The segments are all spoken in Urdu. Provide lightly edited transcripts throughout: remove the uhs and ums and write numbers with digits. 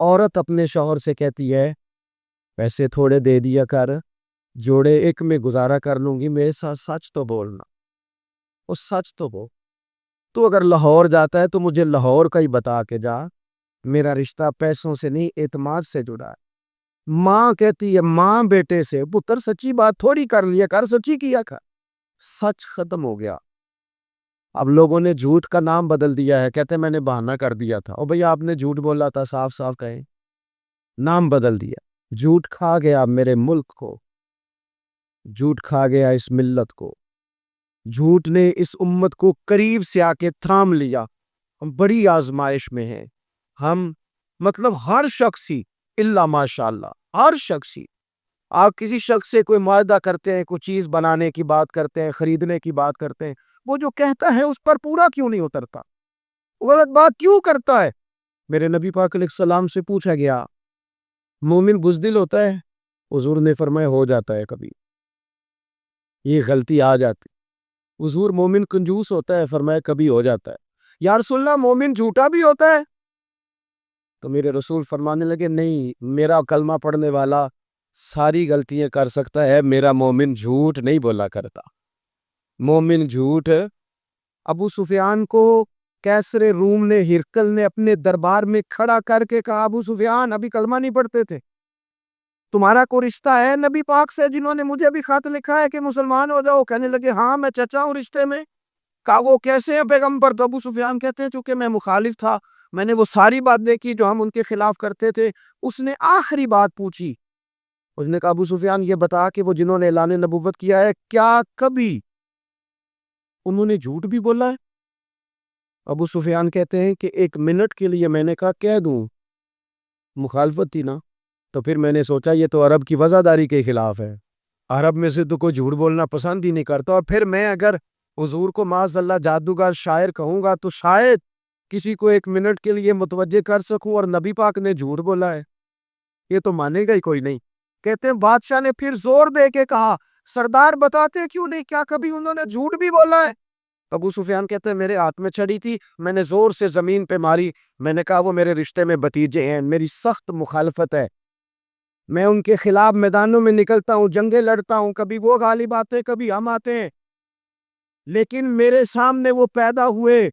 عورت اپنے شوہر سے کہتی ہے پیسے تھوڑے دے دیا کر، جوڑے ایک میں گزارا کر لوں گی، میرے ساتھ سچ تو بولنا، وہ سچ تو بول، تو اگر لاہور جاتا ہے تو مجھے لاہور کا ہی بتا کے جا، میرا رشتہ پیسوں سے نہیں اعتماد سے جڑا ہے۔ ماں کہتی ہے ماں بیٹے سے، پتر سچی بات تھوڑی کر لیا کر، سچی کیا کر۔ سچ ختم ہو گیا۔ اب لوگوں نے جھوٹ کا نام بدل دیا ہے، کہتے ہیں میں نے بہانہ کر دیا تھا۔ او بھئی آپ نے جھوٹ بولا تھا، صاف صاف کہیں، نام بدل دیا۔ جھوٹ کھا گیا میرے ملک کو، جھوٹ کھا گیا اس ملت کو، جھوٹ نے اس امت کو قریب سے آ کے تھام لیا۔ ہم بڑی آزمائش میں ہیں، ہم مطلب ہر شخص ہی الا ماشاءاللہ ہر شخص ہی، آپ کسی شخص سے کوئی معاہدہ کرتے ہیں، کوئی چیز بنانے کی بات کرتے ہیں، خریدنے کی بات کرتے ہیں، وہ جو کہتا ہے اس پر پورا کیوں نہیں اترتا، غلط بات کیوں کرتا ہے؟ میرے نبی پاک علیہ السلام سے پوچھا گیا مومن بزدل ہوتا ہے؟ حضور نے فرمایا ہو جاتا ہے، کبھی یہ غلطی آ جاتی۔ حضور مومن کنجوس ہوتا ہے؟ فرمایا کبھی ہو جاتا ہے۔ یا رسول اللہ مومن جھوٹا بھی ہوتا ہے؟ تو میرے رسول فرمانے لگے نہیں، میرا کلمہ پڑھنے والا ساری غلطیاں کر سکتا ہے، میرا مومن جھوٹ نہیں بولا کرتا۔ مومن جھوٹ، ابو سفیان کو کیسر روم نے، ہرقل نے اپنے دربار میں کھڑا کر کے کہا ابو سفیان ابھی کلمہ نہیں پڑھتے تھے، تمہارا کوئی رشتہ ہے نبی پاک سے جنہوں نے مجھے بھی خط لکھا ہے کہ مسلمان ہو جاؤ؟ کہنے لگے ہاں میں چچا ہوں رشتے میں۔ کہا وہ کیسے ہیں پیغمبر؟ تو ابو سفیان کہتے ہیں چونکہ میں مخالف تھا، میں نے وہ ساری بات دیکھی جو ہم ان کے خلاف کرتے تھے، اس نے آخری بات پوچھی، اس نے کہا ابو سفیان یہ بتا کہ وہ جنہوں نے اعلان نبوت کیا ہے کیا کبھی انہوں نے جھوٹ بھی بولا ہے؟ ابو سفیان کہتے ہیں کہ ایک منٹ کے لیے میں نے کہا کہہ دوں، مخالفت تھی نا، تو پھر میں نے سوچا یہ تو عرب کی وفاداری کے خلاف ہے، عرب میں سے تو کوئی جھوٹ بولنا پسند ہی نہیں کرتا، اور پھر میں اگر حضور کو معاذ اللہ جادوگر شاعر کہوں گا تو شاید کسی کو ایک منٹ کے لیے متوجہ کر سکوں، اور نبی پاک نے جھوٹ بولا ہے، یہ تو مانے گا ہی کوئی نہیں۔ کہتے ہیں بادشاہ نے پھر زور دے کے کہا سردار بتاتے کیوں نہیں، کیا کبھی انہوں نے جھوٹ بھی بولا ہے؟ ابو سفیان کہتے ہیں میرے ہاتھ میں چھڑی تھی، میں نے زور سے زمین پہ ماری، میں نے کہا وہ میرے رشتے میں بھتیجے ہیں، میری سخت مخالفت ہے، میں ان کے خلاف میدانوں میں نکلتا ہوں، جنگیں لڑتا ہوں، کبھی وہ غالب آتے کبھی ہم آتے ہیں، لیکن میرے سامنے وہ پیدا ہوئے،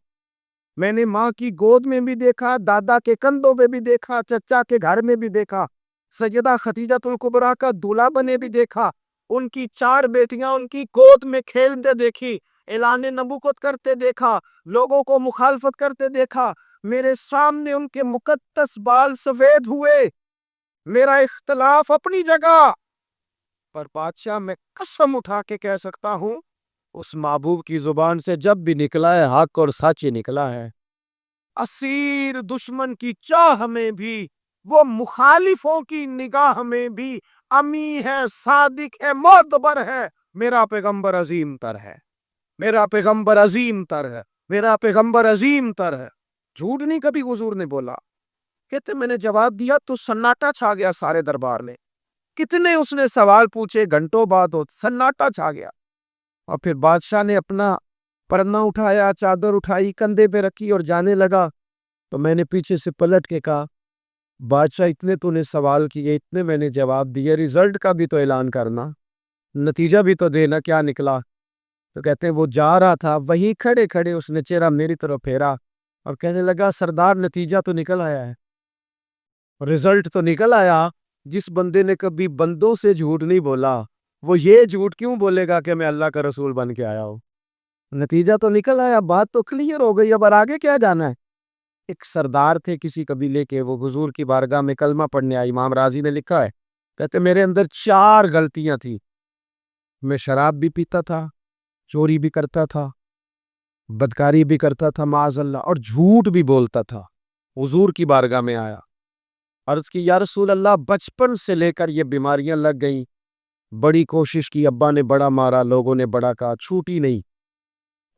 میں نے ماں کی گود میں بھی دیکھا، دادا کے کندھوں پہ بھی دیکھا، چچا کے گھر میں بھی دیکھا، سیدہ خدیجہ الکبریٰ کا دولہا بنے بھی دیکھا، ان کی 4 بیٹیاں ان کی گود میں کھیلتے دیکھی، اعلان نبوت کرتے دیکھا، لوگوں کو مخالفت کرتے دیکھا، میرے سامنے ان کے مقدس بال سفید ہوئے، میرا اختلاف اپنی جگہ، پر بادشاہ میں قسم اٹھا کے کہہ سکتا ہوں اس محبوب کی زبان سے جب بھی نکلا ہے حق اور سچ ہی نکلا ہے۔ اسیر دشمن کی چاہ میں بھی، وہ مخالفوں کی نگاہ میں بھی، امی ہے، صادق ہے، معتبر ہے، میرا پیغمبر عظیم تر ہے، میرا پیغمبر عظیم تر ہے، میرا پیغمبر عظیم تر ہے۔ جھوٹ نہیں کبھی حضور نے بولا۔ کہتے میں نے جواب دیا تو سناٹا چھا گیا سارے دربار میں، کتنے اس نے سوال پوچھے، گھنٹوں بعد سناٹا چھا گیا، اور پھر بادشاہ نے اپنا پرنا اٹھایا، چادر اٹھائی، کندھے پہ رکھی اور جانے لگا، تو میں نے پیچھے سے پلٹ کے کہا بادشاہ اتنے تو نے سوال کیے، اتنے میں نے جواب دیے، رزلٹ کا بھی تو اعلان کرنا، نتیجہ بھی تو دینا، کیا نکلا؟ تو کہتے ہیں وہ جا رہا تھا، وہیں کھڑے کھڑے اس نے چہرہ میری طرف پھیرا اور کہنے لگا سردار نتیجہ تو نکل آیا ہے، رزلٹ تو نکل آیا۔ جس بندے نے کبھی بندوں سے جھوٹ نہیں بولا وہ یہ جھوٹ کیوں بولے گا کہ میں اللہ کا رسول بن کے آیا ہوں؟ نتیجہ تو نکل آیا، بات تو کلیئر ہو گئی، اب آگے کیا جانا ہے؟ ایک سردار تھے کسی قبیلے کے، وہ حضور کی بارگاہ میں کلمہ پڑھنے آئے، امام راضی نے لکھا ہے، کہتے میرے اندر 4 غلطیاں تھی، میں شراب بھی پیتا تھا، چوری بھی کرتا تھا، بدکاری بھی کرتا تھا معاذ اللہ، اور جھوٹ بھی بولتا تھا۔ حضور کی بارگاہ میں آیا، عرض کی یا رسول اللہ بچپن سے لے کر یہ بیماریاں لگ گئیں، بڑی کوشش کی، ابا نے بڑا مارا، لوگوں نے بڑا کہا، چھوٹی نہیں،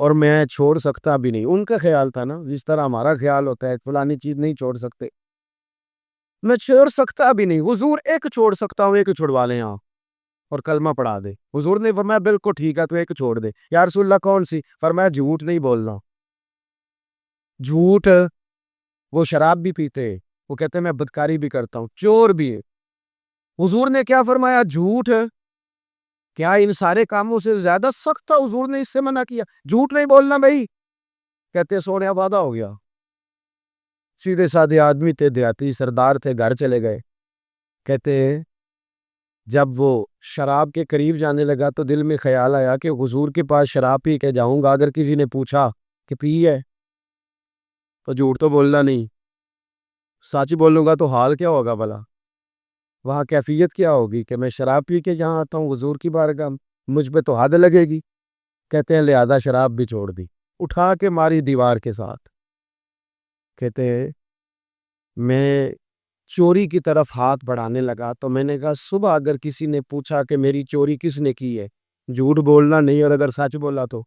اور میں چھوڑ سکتا بھی نہیں۔ ان کا خیال تھا نا جس طرح ہمارا خیال ہوتا ہے فلانی چیز نہیں چھوڑ سکتے، میں چھوڑ سکتا بھی نہیں۔ حضور ایک چھوڑ سکتا ہوں، ایک چھڑوا لیں آپ اور کلمہ پڑھا دے۔ حضور نے فرمایا بالکل ٹھیک ہے، تو ایک چھوڑ دے۔ یا رسول اللہ کون سی؟ فرمایا جھوٹ نہیں بولنا۔ جھوٹ، وہ شراب بھی پیتے، وہ کہتے ہیں میں بدکاری بھی کرتا ہوں، چور بھی ہے۔ حضور نے کیا فرمایا؟ جھوٹ ہے کیا ان سارے کاموں سے زیادہ سخت تھا؟ حضور نے اس سے منع کیا، جھوٹ نہیں بولنا بھائی۔ کہتے ہیں سونے وعدہ ہو گیا۔ سیدھے سادھے آدمی تھے، دیہاتی سردار تھے، گھر چلے گئے۔ کہتے ہیں جب وہ شراب کے قریب جانے لگا تو دل میں خیال آیا کہ حضور کے پاس شراب پی کے جاؤں گا، اگر کسی نے پوچھا کہ پی ہے تو جھوٹ تو بولنا نہیں، سچ بولوں گا تو حال کیا ہوگا بھلا؟ وہاں کیفیت کیا ہوگی کہ میں شراب پی کے جہاں آتا ہوں حضور کی بارگاہ، مجھ پہ تو حد لگے گی۔ کہتے ہیں لہذا شراب بھی چھوڑ دی، اٹھا کے ماری دیوار کے ساتھ۔ کہتے ہیں میں چوری کی طرف ہاتھ بڑھانے لگا تو میں نے کہا صبح اگر کسی نے پوچھا کہ میری چوری کس نے کی ہے، جھوٹ بولنا نہیں، اور اگر سچ بولا تو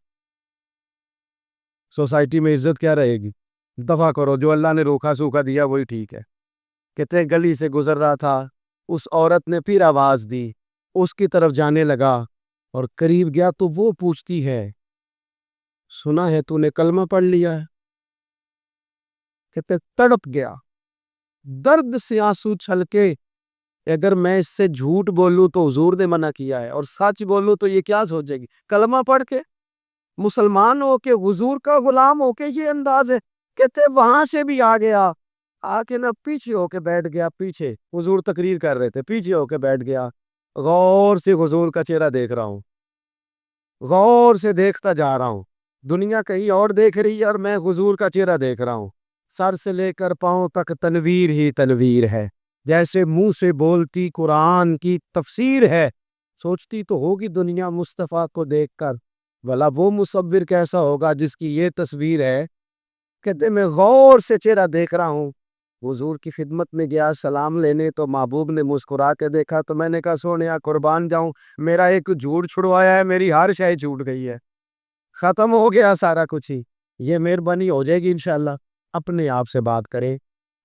سوسائٹی میں عزت کیا رہے گی؟ دفع کرو، جو اللہ نے روکا سوکھا دیا وہی ٹھیک ہے۔ کہتے ہیں گلی سے گزر رہا تھا، اس عورت نے پھر آواز دی، اس کی طرف جانے لگا اور قریب گیا تو وہ پوچھتی ہے سنا ہے تو نے کلمہ پڑھ لیا ہے؟ کہتے تڑپ گیا، درد سے آنسو چھلکے، اگر میں اس سے جھوٹ بولوں تو حضور نے منع کیا ہے، اور سچ بولوں تو یہ کیا سوچے گی؟ کلمہ پڑھ کے مسلمان ہو کے حضور کا غلام ہو کے یہ انداز ہے۔ کہتے وہاں سے بھی آ گیا، آ کے نہ پیچھے ہو کے بیٹھ گیا، پیچھے حضور تقریر کر رہے تھے، پیچھے ہو کے بیٹھ گیا، غور سے حضور کا چہرہ دیکھ رہا ہوں، غور سے دیکھتا جا رہا ہوں، دنیا کہیں اور دیکھ رہی ہے اور میں حضور کا چہرہ دیکھ رہا ہوں۔ سر سے لے کر پاؤں تک تنویر ہی تنویر ہے، جیسے منہ سے بولتی قرآن کی تفسیر ہے۔ سوچتی تو ہوگی دنیا مصطفیٰ کو دیکھ کر بھلا وہ مصور کیسا ہوگا جس کی یہ تصویر ہے۔ کہتے میں غور سے چہرہ دیکھ رہا ہوں، حضور کی خدمت میں گیا سلام لینے تو محبوب نے مسکرا کے دیکھا تو میں نے کہا سونیا قربان جاؤں، میرا ایک جھوٹ چھڑوایا ہے، میری ہر شے چھوٹ گئی ہے، ختم ہو گیا سارا کچھ ہی۔ یہ مہربانی ہو جائے گی انشاءاللہ۔ اپنے آپ سے بات کریں،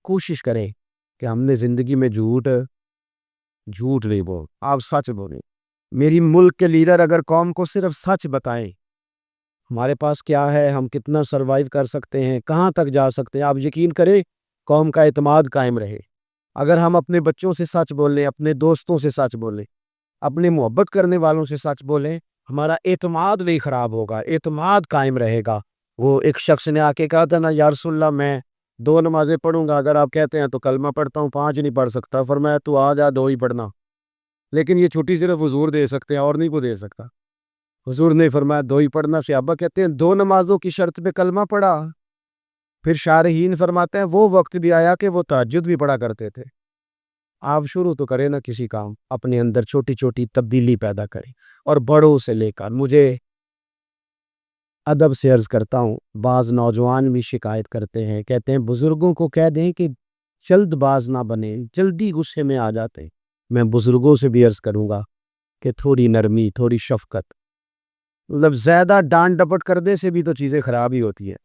کوشش کریں کہ ہم نے زندگی میں جھوٹ نہیں بول، آپ سچ بولیں۔ میری ملک کے لیڈر اگر قوم کو صرف سچ بتائیں ہمارے پاس کیا ہے، ہم کتنا سروائیو کر سکتے ہیں، کہاں تک جا سکتے ہیں، آپ یقین کریں قوم کا اعتماد قائم رہے۔ اگر ہم اپنے بچوں سے سچ بولیں، اپنے دوستوں سے سچ بولیں، اپنے محبت کرنے والوں سے سچ بولیں، ہمارا اعتماد نہیں خراب ہوگا، اعتماد قائم رہے گا۔ وہ ایک شخص نے آ کے کہا تھا نا یا رسول اللہ میں 2 نمازیں پڑھوں گا، اگر آپ کہتے ہیں تو کلمہ پڑھتا ہوں، 5 نہیں پڑھ سکتا، فرمایا تو آ جا 2 ہی پڑھنا، لیکن یہ چھٹی صرف حضور دے سکتے ہیں اور نہیں کو دے سکتا۔ حضور نے فرمایا 2 ہی پڑھنا۔ صحابہ کہتے ہیں 2 نمازوں کی شرط پہ کلمہ پڑھا؟ پھر شارحین فرماتے ہیں وہ وقت بھی آیا کہ وہ تہجد بھی پڑھا کرتے تھے۔ آپ شروع تو کریں نا کسی کام، اپنے اندر چھوٹی چھوٹی تبدیلی پیدا کریں، اور بڑوں سے لے کر مجھے ادب سے عرض کرتا ہوں، بعض نوجوان بھی شکایت کرتے ہیں، کہتے ہیں بزرگوں کو کہہ دیں کہ جلد باز نہ بنے، جلدی غصے میں آ جاتے ہیں۔ میں بزرگوں سے بھی عرض کروں گا کہ تھوڑی نرمی، تھوڑی شفقت، مطلب زیادہ ڈانٹ ڈپٹ کرنے سے بھی تو چیزیں خراب ہی ہوتی ہیں۔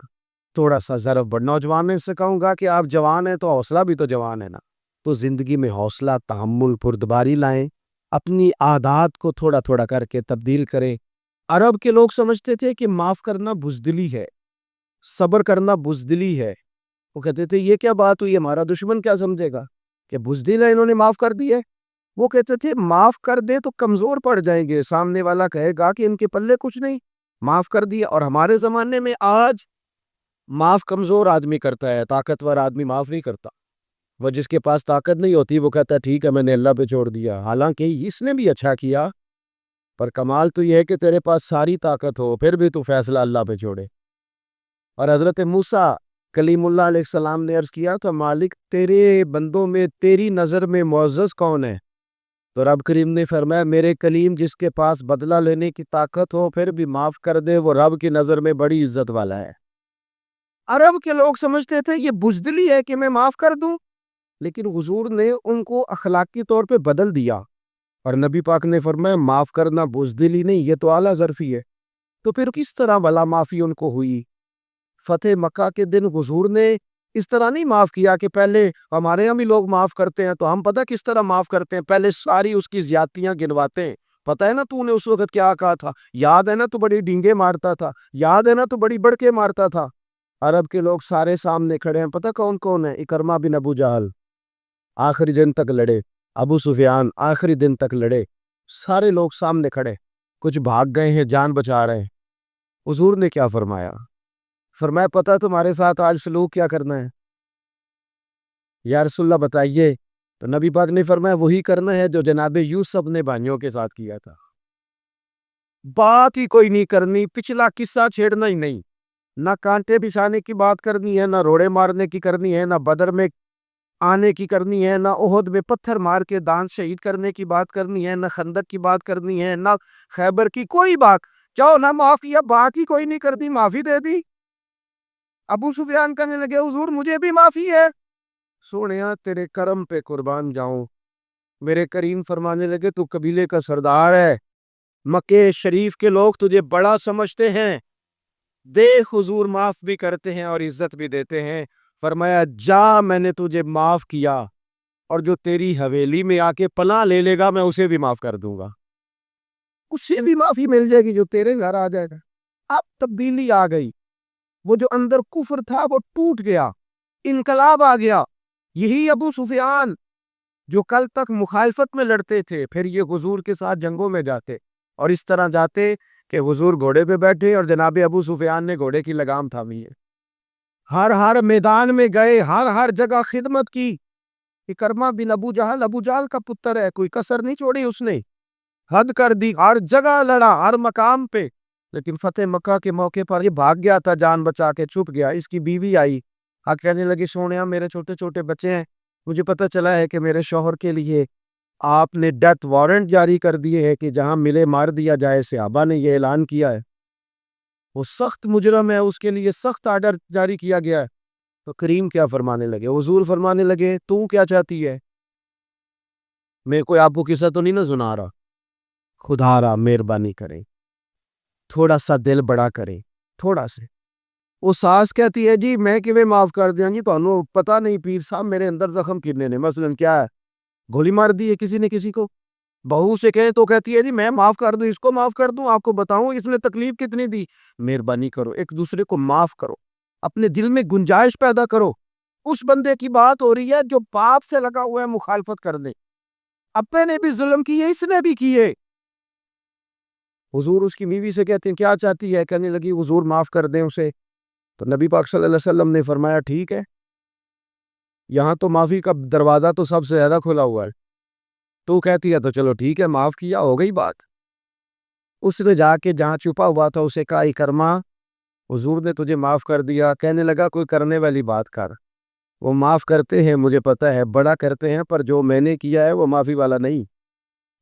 تھوڑا سا ضرب بڑھ، نوجوان سے کہوں گا کہ آپ جوان ہیں تو حوصلہ بھی تو جوان ہے نا، تو زندگی میں حوصلہ، تحمل، پردباری لائیں، اپنی عادات کو تھوڑا تھوڑا کر کے تبدیل کریں۔ عرب کے لوگ سمجھتے تھے کہ معاف کرنا بزدلی ہے، صبر کرنا بزدلی ہے۔ وہ کہتے تھے یہ کیا بات ہوئی، ہمارا دشمن کیا سمجھے گا کہ بزدل ہے، انہوں نے معاف کر دی ہے۔ وہ کہتے تھے معاف کر دے تو کمزور پڑ جائیں گے، سامنے والا کہے گا کہ ان کے پلے کچھ نہیں، معاف کر دیا۔ اور ہمارے زمانے میں آج معاف کمزور آدمی کرتا ہے، طاقتور آدمی معاف نہیں کرتا۔ وہ جس کے پاس طاقت نہیں ہوتی وہ کہتا ہے ٹھیک ہے میں نے اللہ پہ چھوڑ دیا، حالانکہ اس نے بھی اچھا کیا، پر کمال تو یہ ہے کہ تیرے پاس ساری طاقت ہو پھر بھی تو فیصلہ اللہ پہ چھوڑے۔ اور حضرت موسیٰ کلیم اللہ علیہ السلام نے عرض کیا تو مالک تیرے بندوں میں تیری نظر میں معزز کون ہے؟ تو رب کریم نے فرمایا میرے کلیم جس کے پاس بدلہ لینے کی طاقت ہو پھر بھی معاف کر دے، وہ رب کی نظر میں بڑی عزت والا ہے۔ عرب کے لوگ سمجھتے تھے یہ بزدلی ہے کہ میں معاف کر دوں، لیکن حضور نے ان کو اخلاقی طور پہ بدل دیا، اور نبی پاک نے فرمایا معاف کرنا بزدلی نہیں، یہ تو اعلیٰ ظرفی ہے۔ تو پھر کس طرح بلا معافی ان کو ہوئی؟ فتح مکہ کے دن حضور نے اس طرح نہیں معاف کیا کہ پہلے ہمارے یہاں بھی لوگ معاف کرتے ہیں تو ہم پتہ کس طرح معاف کرتے ہیں، پہلے ساری اس کی زیادتیاں گنواتے ہیں۔ پتہ ہے نا تو نے اس وقت کیا کہا تھا، یاد ہے نا تو بڑی ڈینگے مارتا تھا، یاد ہے نا تو بڑی بڑکے مارتا تھا۔ عرب کے لوگ سارے سامنے کھڑے ہیں، پتہ کون کون ہے؟ اکرمہ بن ابو جہل، آخری دن تک لڑے، ابو سفیان آخری دن تک لڑے، سارے لوگ سامنے کھڑے، کچھ بھاگ گئے ہیں، جان بچا رہے ہیں۔ حضور نے کیا فرمایا؟ فرمایا پتہ تمہارے ساتھ آج سلوک کیا کرنا ہے؟ یا رسول اللہ بتائیے۔ تو نبی پاک نے فرمایا وہی کرنا ہے جو جناب یوسف نے بھائیوں کے ساتھ کیا تھا۔ بات ہی کوئی نہیں کرنی، پچھلا قصہ چھیڑنا ہی نہیں، نہ کانٹے بچھانے کی بات کرنی ہے، نہ روڑے مارنے کی کرنی ہے، نہ بدر میں آنے کی کرنی ہے، نہ احد میں پتھر مار کے دان شہید کرنے کی بات کرنی ہے، نہ خندق کی بات کرنی ہے، نہ خیبر کی کوئی بات۔ چاہو نہ معافی، اب بات ہی کوئی نہیں کرتی، معافی دے دی۔ ابو سفیان کہنے لگے حضور مجھے بھی معافی ہے۔ سونیا تیرے کرم پہ قربان جاؤں۔ میرے کریم فرمانے لگے تو قبیلے کا سردار ہے، مکے شریف کے لوگ تجھے بڑا سمجھتے ہیں، دیکھ حضور معاف بھی کرتے ہیں اور عزت بھی دیتے ہیں۔ فرمایا جا، میں نے تجھے معاف کیا، اور جو تیری حویلی میں آ کے پناہ لے لے گا میں اسے بھی معاف کر دوں گا، اسے بھی معافی مل جائے گی جو تیرے گھر آ جائے گا۔ اب تبدیلی آ گئی، وہ جو اندر کفر تھا وہ ٹوٹ گیا، انقلاب آ گیا۔ یہی ابو سفیان جو کل تک مخالفت میں لڑتے تھے، پھر یہ حضور کے ساتھ جنگوں میں جاتے، اور اس طرح جاتے کہ حضور گھوڑے پہ بیٹھے اور جناب ابو سفیان نے گھوڑے کی لگام تھامی ہے، ہر میدان میں گئے، ہر جگہ خدمت کی۔ اکرمہ بن ابو جہل کا پتر ہے، کوئی کسر نہیں چھوڑی اس نے، حد کر دی، ہر جگہ لڑا، ہر مقام پہ۔ لیکن فتح مکہ کے موقع پر یہ بھاگ گیا تھا، جان بچا کے چھپ گیا۔ اس کی بیوی آئی، کہنے لگی سونیا میرے چھوٹے چھوٹے بچے ہیں، مجھے پتہ چلا ہے کہ میرے شوہر کے لیے آپ نے ڈیتھ وارنٹ جاری کر دیے ہے کہ جہاں ملے مار دیا جائے، صحابہ نے یہ اعلان کیا ہے، وہ سخت مجرم ہے، اس کے لیے سخت آرڈر جاری کیا گیا ہے۔ تو کریم کیا فرمانے لگے؟ حضور فرمانے لگے تو کیا چاہتی ہے؟ میں کوئی آپ کو قصہ تو نہیں نہ سنا رہا، خدا را مہربانی کرے، تھوڑا سا دل بڑا کرے، تھوڑا سے۔ وہ ساس کہتی ہے جی میں کیویں معاف کر دیاں جی، تانوں پتہ نہیں پیر صاحب میرے اندر زخم کتنے نے، مثلاً کیا ہے، گولی مار دی ہے کسی نے کسی کو۔ بہو سے کہیں تو کہتی ہے جی میں معاف کر دوں، اس کو معاف کر دوں، آپ کو بتاؤں اس نے تکلیف کتنی دی۔ مہربانی کرو، ایک دوسرے کو معاف کرو، اپنے دل میں گنجائش پیدا کرو۔ اس بندے کی بات ہو رہی ہے جو پاپ سے لگا ہوا ہے مخالفت کرنے، اپنے نے بھی ظلم کیے، اس نے بھی کیے۔ حضور اس کی بیوی سے کہتے ہیں کیا چاہتی ہے؟ کہنے لگی حضور معاف کر دیں اسے۔ تو نبی پاک صلی اللہ علیہ وسلم نے فرمایا ٹھیک ہے، یہاں تو معافی کا دروازہ تو سب سے زیادہ کھلا ہوا ہے، تو کہتی ہے تو چلو ٹھیک ہے، معاف کیا، ہو گئی بات۔ اس نے جا کے جہاں چھپا ہوا تھا اسے کہا اکرمہ حضور نے تجھے معاف کر دیا۔ کہنے لگا کوئی کرنے والی بات کر، وہ معاف کرتے ہیں مجھے پتہ ہے، بڑا کرتے ہیں، پر جو میں نے کیا ہے وہ معافی والا نہیں۔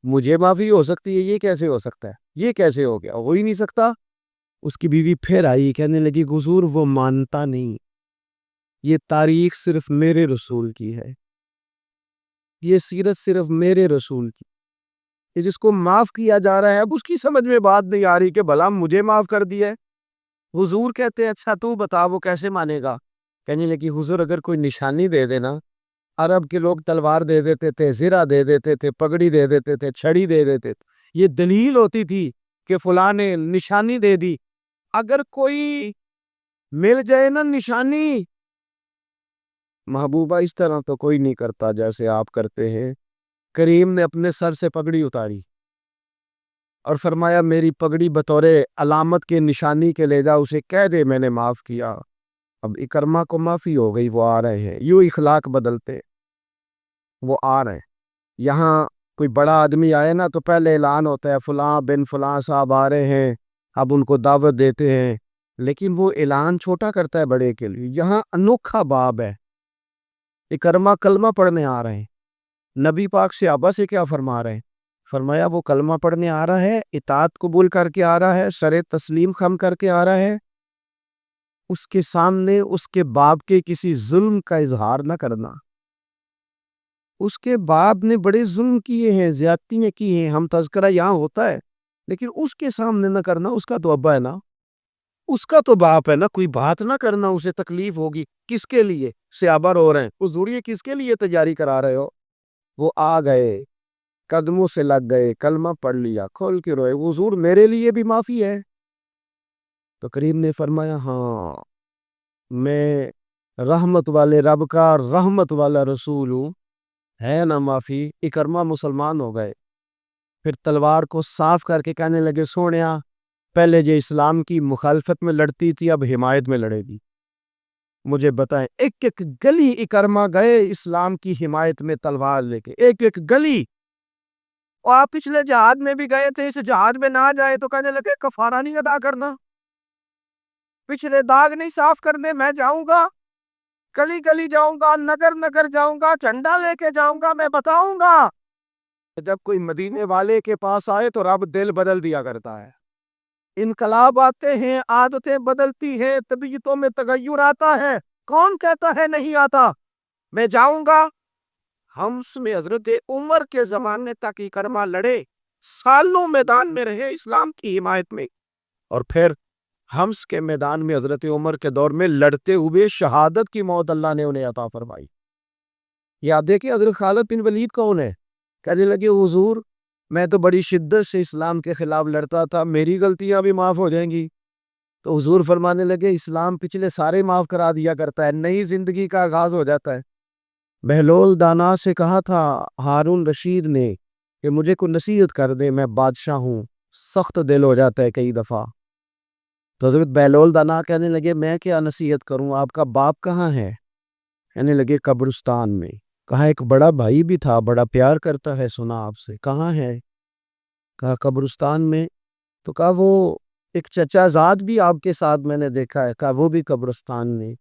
مجھے معافی ہو سکتی ہے، یہ کیسے ہو سکتا ہے، یہ کیسے ہو گیا، ہو ہی نہیں سکتا۔ اس کی بیوی پھر آئی، کہنے لگی حضور وہ مانتا نہیں، یہ تاریخ صرف میرے رسول کی ہے، یہ سیرت صرف میرے رسول کی، کہ جس کو معاف کیا جا رہا ہے اب اس کی سمجھ میں بات نہیں آ رہی کہ بھلا مجھے معاف کر دیا ہے۔ حضور کہتے ہیں اچھا تو بتا وہ کیسے مانے گا؟ کہنے لگی حضور اگر کوئی نشانی دے دینا، عرب کے لوگ تلوار دے دیتے تھے، زرہ دے دیتے تھے، پگڑی دے دیتے تھے، چھڑی دے دیتے تھے، یہ دلیل ہوتی تھی کہ فلاں نے نشانی دے دی۔ اگر کوئی مل جائے نا نشانی، محبوبہ اس طرح تو کوئی نہیں کرتا جیسے آپ کرتے ہیں۔ کریم نے اپنے سر سے پگڑی اتاری اور فرمایا میری پگڑی بطور علامت کے نشانی کے لے جا، اسے کہہ دے میں نے معاف کیا۔ اب اکرمہ کو معافی ہو گئی، وہ آ رہے ہیں، یوں اخلاق بدلتے، وہ آ رہے ہیں۔ یہاں کوئی بڑا آدمی آئے نا تو پہلے اعلان ہوتا ہے فلاں بن فلاں صاحب آ رہے ہیں، اب ان کو دعوت دیتے ہیں، لیکن وہ اعلان چھوٹا کرتا ہے بڑے کے لیے۔ یہاں انوکھا باب ہے، اکرمہ کلمہ پڑھنے آ رہے ہیں، نبی پاک صحابہ سے کیا فرما رہے ہیں؟ فرمایا وہ کلمہ پڑھنے آ رہا ہے، اطاعت قبول کر کے آ رہا ہے، سر تسلیم خم کر کے آ رہا ہے، اس کے سامنے اس کے باپ کے کسی ظلم کا اظہار نہ کرنا۔ اس کے باپ نے بڑے ظلم کیے ہیں، زیادتیاں کی ہیں، ہم تذکرہ یہاں ہوتا ہے، لیکن اس کے سامنے نہ کرنا، اس کا تو ابا ہے نا، اس کا تو باپ ہے نا، کوئی بات نہ کرنا، اسے تکلیف ہوگی۔ کس کے لیے صحابہ رو رہے ہیں، حضور یہ کس کے لیے تیاری کرا رہے ہو؟ وہ آ گئے، قدموں سے لگ گئے، کلمہ پڑھ لیا، کھول کے روئے، حضور میرے لیے بھی معافی ہے؟ تو کریم نے فرمایا ہاں، میں رحمت والے رب کا رحمت والا رسول ہوں، ہے نا معافی۔ اکرمہ مسلمان ہو گئے، پھر تلوار کو صاف کر کے کہنے لگے سونیا پہلے جو اسلام کی مخالفت میں لڑتی تھی اب حمایت میں لڑے گی۔ مجھے بتائیں، ایک ایک گلی اکرمہ گئے اسلام کی حمایت میں تلوار لے کے، ایک ایک گلی۔ اور آپ پچھلے جہاد میں بھی گئے تھے، اس جہاد میں نہ جائے تو کہنے لگے کفارہ نہیں ادا کرنا، پچھلے داغ نہیں صاف کرنے، میں جاؤں گا، گلی گلی جاؤں گا، نگر نگر جاؤں گا، جھنڈا لے کے جاؤں گا، میں بتاؤں گا۔ جب کوئی مدینے والے کے پاس آئے تو رب دل بدل دیا کرتا ہے، انقلاب آتے ہیں، عادتیں بدلتی ہیں، طبیعتوں میں تغیر آتا ہے۔ کون کہتا ہے نہیں آتا؟ میں جاؤں گا۔ حمص میں حضرت عمر کے زمانے تک اکرمہ لڑے، سالوں میدان میں رہے اسلام کی حمایت میں، اور پھر حمص کے میدان میں حضرت عمر کے دور میں لڑتے ہوئے شہادت کی موت اللہ نے انہیں عطا فرمائی۔ یاد ہے کہ حضرت خالد بن ولید کون ہے؟ کہنے لگے حضور میں تو بڑی شدت سے اسلام کے خلاف لڑتا تھا، میری غلطیاں بھی معاف ہو جائیں گی؟ تو حضور فرمانے لگے اسلام پچھلے سارے معاف کرا دیا کرتا ہے، نئی زندگی کا آغاز ہو جاتا ہے۔ بہلول دانا سے کہا تھا ہارون رشید نے کہ مجھے کوئی نصیحت کر دے، میں بادشاہ ہوں، سخت دل ہو جاتا ہے کئی دفعہ۔ تو حضرت بہلول دانا کہنے لگے میں کیا نصیحت کروں، آپ کا باپ کہاں ہے؟ کہنے لگے قبرستان میں۔ کہا ایک بڑا بھائی بھی تھا، بڑا پیار کرتا ہے، سنا آپ سے، کہاں ہے؟ کہا قبرستان میں۔ تو کہا وہ ایک چچا زاد بھی آپ کے ساتھ میں نے دیکھا ہے، کہا وہ بھی قبرستان میں۔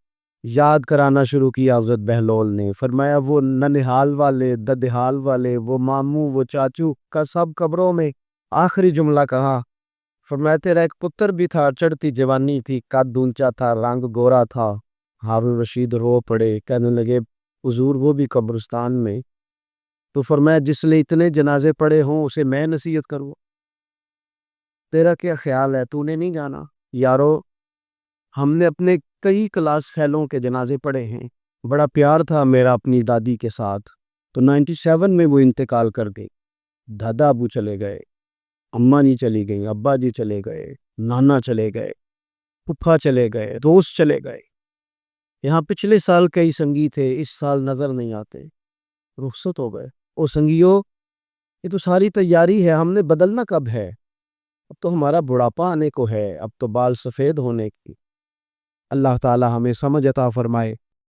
یاد کرانا شروع کیا حضرت بہلول نے، فرمایا وہ ننہال والے، ددہال والے، وہ ماموں، وہ چاچو کا سب قبروں میں۔ آخری جملہ کہا، فرمایا تیرا ایک پتر بھی تھا، چڑھتی جوانی تھی، قد اونچا تھا، رنگ گورا تھا۔ ہارون رشید رو پڑے، کہنے لگے حضور وہ بھی قبرستان میں۔ تو فرمایا جس نے اتنے جنازے پڑے ہوں اسے میں نصیحت کروں، تیرا کیا خیال ہے، تو نے نہیں جانا؟ یارو ہم نے اپنے کئی کلاس فیلوں کے جنازے پڑھے ہیں، بڑا پیار تھا میرا اپنی دادی کے ساتھ۔ تو 97 میں وہ انتقال کر گئی، دادا ابو چلے گئے، اماں جی چلی گئی، ابا جی چلے گئے، نانا چلے گئے، پھپھا چلے گئے، دوست چلے گئے۔ یہاں پچھلے سال کئی سنگی تھے، اس سال نظر نہیں آتے، رخصت ہو گئے۔ او سنگیو، یہ تو ساری تیاری ہے، ہم نے بدلنا کب ہے؟ اب تو ہمارا بڑھاپا آنے کو ہے، اب تو بال سفید ہونے کی۔ اللہ تعالی ہمیں سمجھ عطا فرمائے۔